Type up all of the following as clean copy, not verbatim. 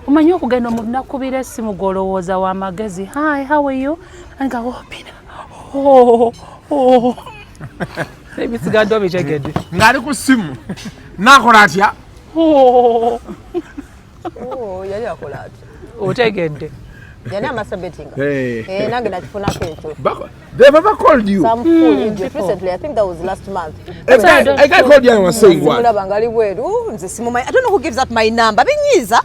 Umanyi okugenda omuntu nakubira essimu gw'olowooza wa magezi. Hi, how are you? And go, oh, Bbina. Oh. Maybe sigadde obitegedde. Ng'ali ku ssimu. N'akola atya? Oh, yali akola atya. Otegedde. Yani amasabetinga. Nange nakifunako ekyo. They've ever called you? Some fool idiot. Recently, I think that was last month. A guy called you and was saying what? I don't know who gives up my number. Binyiza.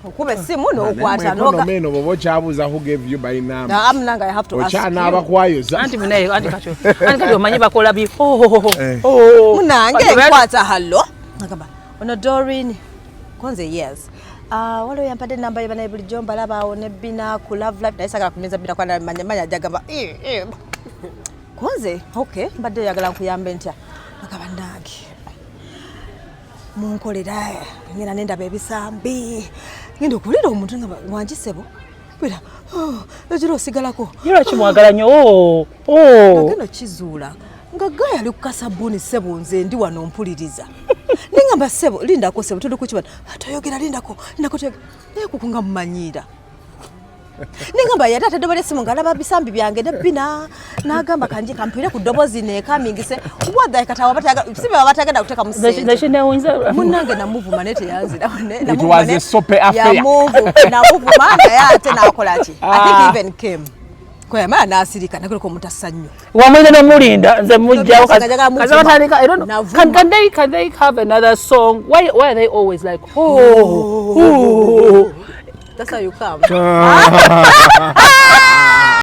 Okube simu no kwata noga. No bobo chabuza who gave you my number. Now I'm nanga I have to ask. Ochana abakwayoza. Anti munayo, anti kacho. Anti kacho manyi bakola bi. Munange kwata hallo. Ngamba. Ono Doreen. Konze yes. Wale yampadde namba yabana bulijjo mbalaba one Bbina ku love life naisagala kumeza Bbina kwa manya jagaba Konze okay mbadde yagala nkuyambe ntya akaba ndange munkolera ngina nenda bebisambi ngenda okulira omuntu nga wanjisebo bira ejiro sigalako yira kimwagala nnyo ngeno kizuula nga gaya ali kukasabuni sebo nze ndi wano mpuliriza Ningamba sebo linda ko sebo tuli kuchibana atoyogera linda ko kukunga mumanyira Ningamba yata tadobole simu ngalaba bisambi byange ne Bbina nagamba kanje kampire ku dobozi ne kamingise wadda katawa bataga sibe batagenda kuteka musenge Ndashine unza munange na move manete yanzira ne It was a soap affair. Ya move na move manda yate na akolachi I think he even came Kwa maana naasirika nakule ko mutasanyo. Wamwene no mulinda nze mujjawo kaza batandika I don't know can they have another song why are they always like That's how you come.